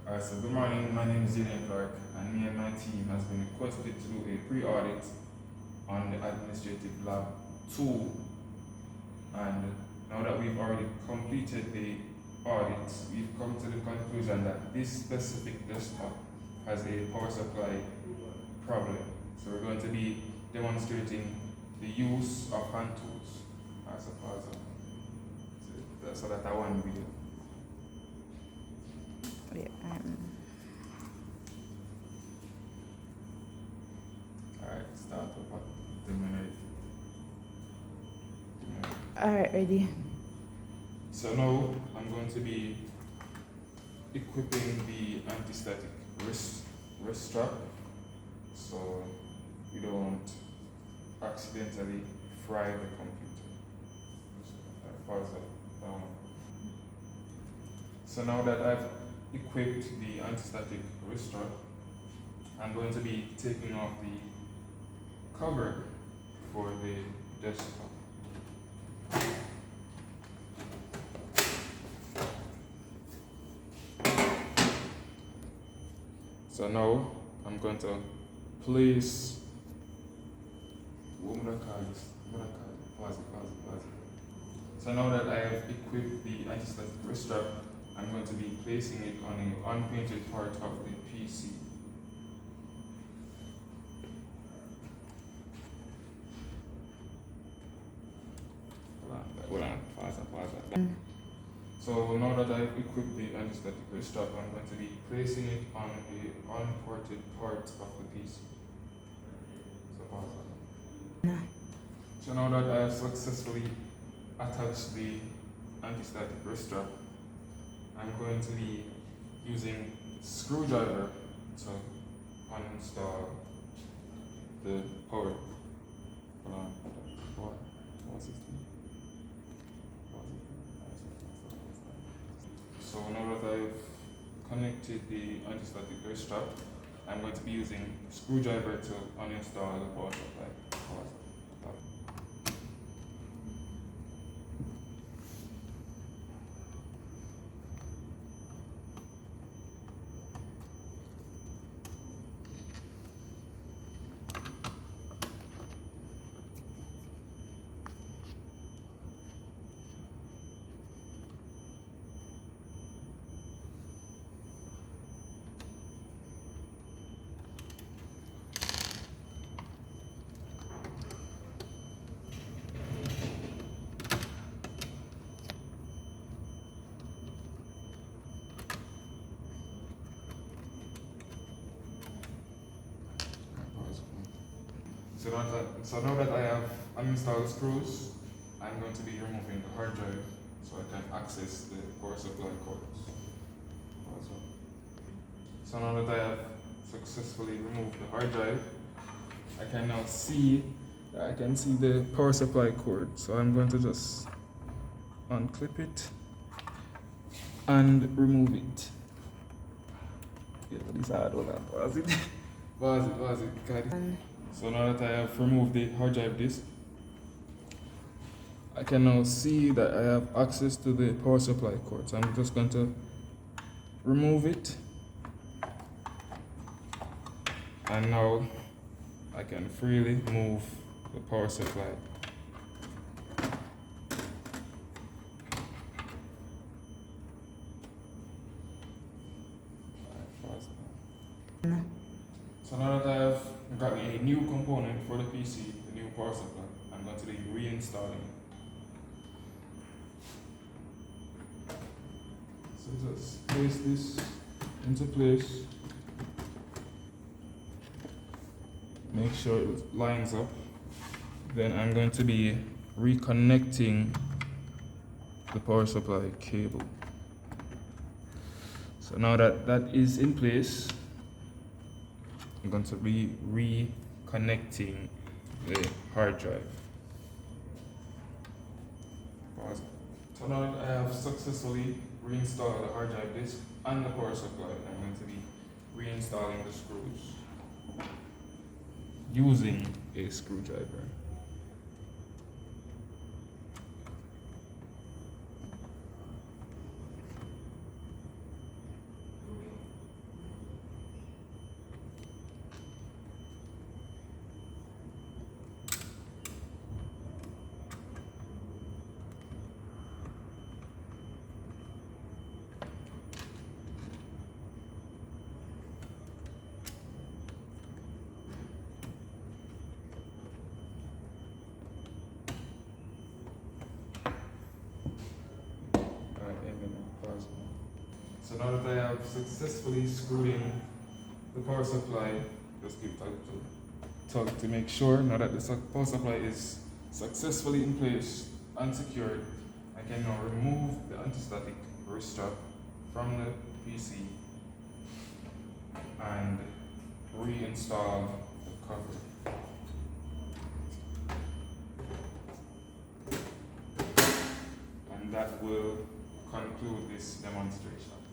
So good morning. My name is Jayden, and me and my team has been requested to do a pre-audit on the administrative lab tool. And now that we've already completed the audit, we've come to the conclusion that this specific desktop has a power supply problem. So we're going to be demonstrating the use of hand tools as a puzzle. So that one video. Yeah, Alright, start up the minute. Alright, ready. So now I'm going to be equipping the anti-static wrist strap so we don't accidentally fry the computer. Pause that. So now that I've equipped the anti-static wrist strap, I'm going to be taking off the cover for the desktop. So now I'm going to place, pause it. So now that I have equipped the anti-static wrist strap, I'm going to be placing it on an unpainted part of the PC. Hold on, pause that. So now that I've equipped the anti-static wrist strap, I'm going to be placing it on an unported part of the PC. So pause that. So now that I have successfully attached the anti-static wrist strap, I'm going to be using screwdriver to uninstall the power. So now that I've connected the anti-static wrist strap, I'm going to be using screwdriver to uninstall the power supply. So now that I have uninstalled the screws, I'm going to be removing the hard drive so I can access the power supply cords. So now that I have successfully removed the hard drive, I can now see the power supply cord. So I'm going to just unclip it and remove it. Yeah, this hard. Hold on, pause it. Pause it. Got it. So now that I have removed the hard drive disk, I can now see that I have access to the power supply cord. So I'm just going to remove it. And now I can freely move the power supply. So now that I have got a new component for the PC, the new power supply, I'm going to be reinstalling it. So just place this into place. Make sure it lines up. Then I'm going to be reconnecting the power supply cable. So now that that is in place, I'm going to be reconnecting the hard drive. Pause. So now that I have successfully reinstalled the hard drive disk and the power supply, I'm going to be reinstalling the screws using a screwdriver. now that I have successfully screwed in the power supply, just give tug to make sure now that the power supply is successfully in place and secured. I can now remove the anti-static wrist strap from the PC and reinstall the cover. And that will conclude this demonstration.